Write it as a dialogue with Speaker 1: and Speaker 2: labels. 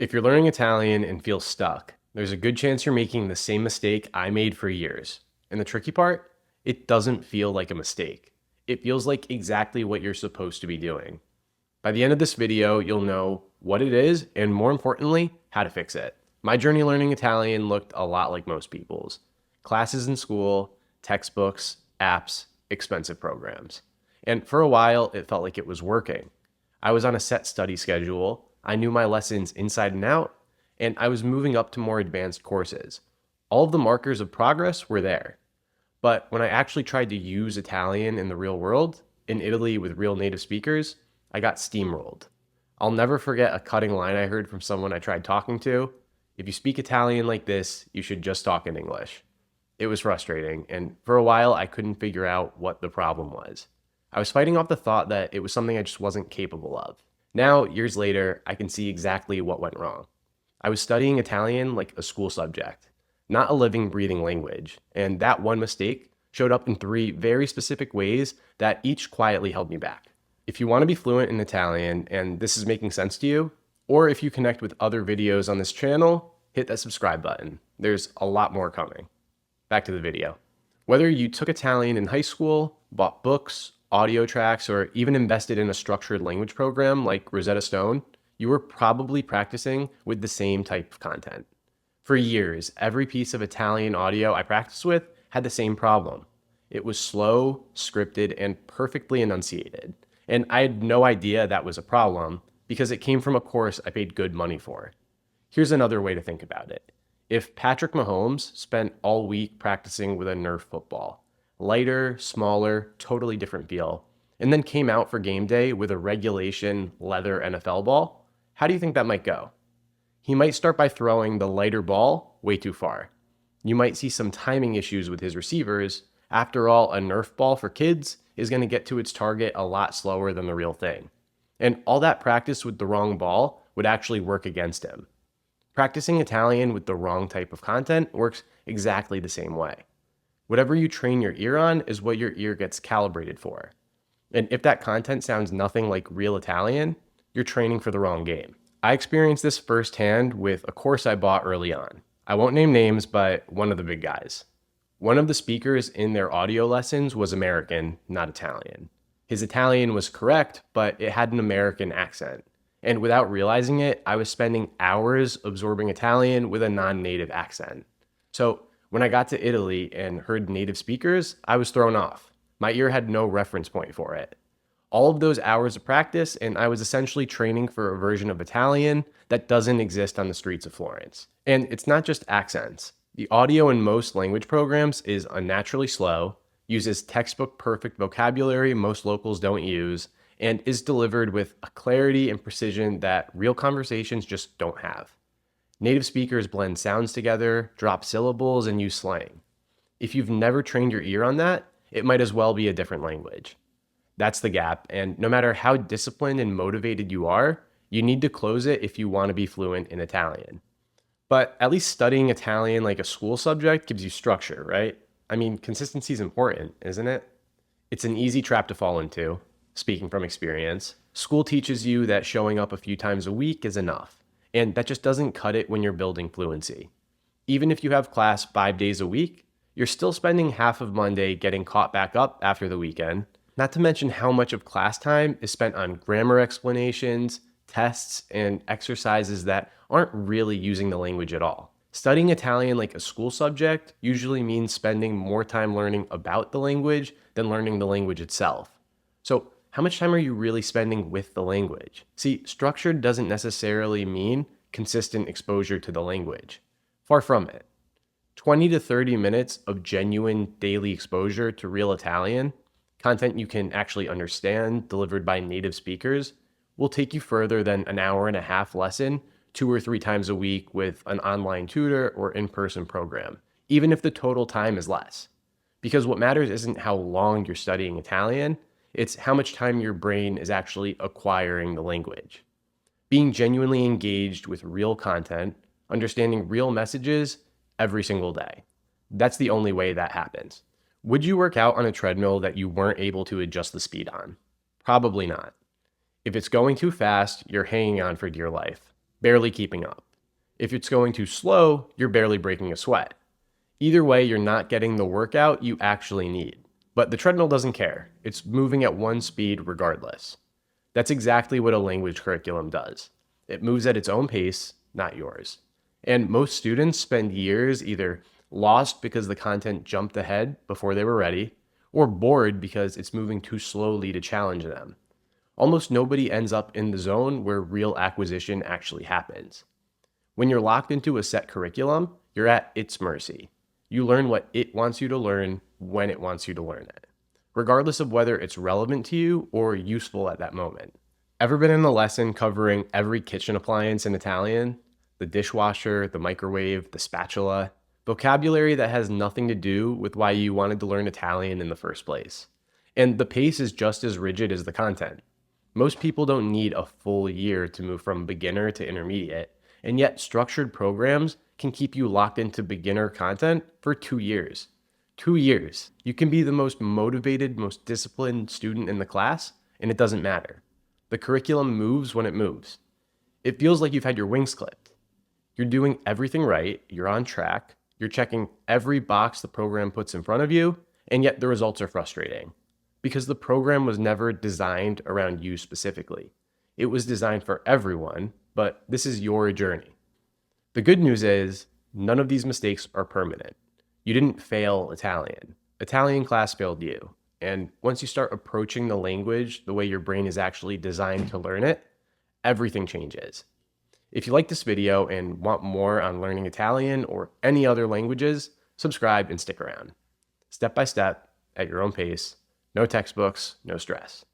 Speaker 1: If you're learning Italian and feel stuck, there's a good chance you're making the same mistake I made for years. And the tricky part, it doesn't feel like a mistake. It feels like exactly what you're supposed to be doing. By the end of this video, you'll know what it is and, more importantly, how to fix it. My journey learning Italian looked a lot like most people's. Classes in school, textbooks, apps, expensive programs. And for a while, it felt like it was working. I was on a set study schedule, I knew my lessons inside and out, and I was moving up to more advanced courses. All of the markers of progress were there. But when I actually tried to use Italian in the real world, in Italy with real native speakers, I got steamrolled. I'll never forget a cutting line I heard from someone I tried talking to. If you speak Italian like this, you should just talk in English. It was frustrating, and for a while I couldn't figure out what the problem was. I was fighting off the thought that it was something I just wasn't capable of. Now, years later, I can see exactly what went wrong. I was studying Italian like a school subject, not a living, breathing language, and that one mistake showed up in 3 very specific ways that each quietly held me back. If you want to be fluent in Italian and this is making sense to you, or if you connect with other videos on this channel, hit that subscribe button. There's a lot more coming. Back to the video. Whether you took Italian in high school, bought books, audio tracks, or even invested in a structured language program like Rosetta Stone, you were probably practicing with the same type of content. For years, every piece of Italian audio I practiced with had the same problem. It was slow, scripted, and perfectly enunciated. And I had no idea that was a problem because it came from a course I paid good money for. Here's another way to think about it. If Patrick Mahomes spent all week practicing with a Nerf football, lighter, smaller, totally different feel, and then came out for game day with a regulation leather NFL ball, how do you think that might go? He might start by throwing the lighter ball way too far. You might see some timing issues with his receivers. After all, a Nerf ball for kids is going to get to its target a lot slower than the real thing. And all that practice with the wrong ball would actually work against him. Practicing Italian with the wrong type of content works exactly the same way. Whatever you train your ear on is what your ear gets calibrated for. And if that content sounds nothing like real Italian, you're training for the wrong game. I experienced this firsthand with a course I bought early on. I won't name names, but one of the big guys. One of the speakers in their audio lessons was American, not Italian. His Italian was correct, but it had an American accent. And without realizing it, I was spending hours absorbing Italian with a non-native accent. So when I got to Italy and heard native speakers, I was thrown off. My ear had no reference point for it. All of those hours of practice, and I was essentially training for a version of Italian that doesn't exist on the streets of Florence. And it's not just accents. The audio in most language programs is unnaturally slow, uses textbook perfect vocabulary most locals don't use, and is delivered with a clarity and precision that real conversations just don't have. Native speakers blend sounds together, drop syllables, and use slang. If you've never trained your ear on that, it might as well be a different language. That's the gap, and no matter how disciplined and motivated you are, you need to close it if you want to be fluent in Italian. But at least studying Italian like a school subject gives you structure, right? I mean, consistency is important, isn't it? It's an easy trap to fall into, speaking from experience. School teaches you that showing up a few times a week is enough. And that just doesn't cut it when you're building fluency. Even if you have class 5 days a week, you're still spending half of Monday getting caught back up after the weekend. Not to mention how much of class time is spent on grammar explanations, tests, and exercises that aren't really using the language at all. Studying Italian like a school subject usually means spending more time learning about the language than learning the language itself. So how much time are you really spending with the language? See, structured doesn't necessarily mean consistent exposure to the language. Far from it. 20 to 30 minutes of genuine daily exposure to real Italian, content you can actually understand delivered by native speakers, will take you further than an hour and a half lesson 2 or 3 times a week with an online tutor or in-person program, even if the total time is less. Because what matters isn't how long you're studying Italian, it's how much time your brain is actually acquiring the language. Being genuinely engaged with real content, understanding real messages every single day. That's the only way that happens. Would you work out on a treadmill that you weren't able to adjust the speed on? Probably not. If it's going too fast, you're hanging on for dear life. barely keeping up. If it's going too slow, you're barely breaking a sweat. Either way, you're not getting the workout you actually need. But the treadmill doesn't care. It's moving at one speed regardless. That's exactly what a language curriculum does. It moves at its own pace, not yours. And most students spend years either lost because the content jumped ahead before they were ready, or bored because it's moving too slowly to challenge them. Almost nobody ends up in the zone where real acquisition actually happens. When you're locked into a set curriculum, you're at its mercy. You learn what it wants you to learn when it wants you to learn it, regardless of whether it's relevant to you or useful at that moment. Ever been in a lesson covering every kitchen appliance in Italian? The dishwasher, the microwave, the spatula, vocabulary that has nothing to do with why you wanted to learn Italian in the first place. And the pace is just as rigid as the content. Most people don't need a full year to move from beginner to intermediate, and yet structured programs can keep you locked into beginner content for 2 years. 2 years. You can be the most motivated, most disciplined student in the class, and it doesn't matter. The curriculum moves when it moves. It feels like you've had your wings clipped. You're doing everything right, you're on track, you're checking every box the program puts in front of you, and yet the results are frustrating. Because the program was never designed around you specifically. It was designed for everyone, but this is your journey. The good news is, none of these mistakes are permanent. You didn't fail Italian. Italian class failed you. And once you start approaching the language the way your brain is actually designed to learn it, everything changes. If you like this video and want more on learning Italian or any other languages, subscribe and stick around. Step by step, at your own pace, no textbooks, no stress.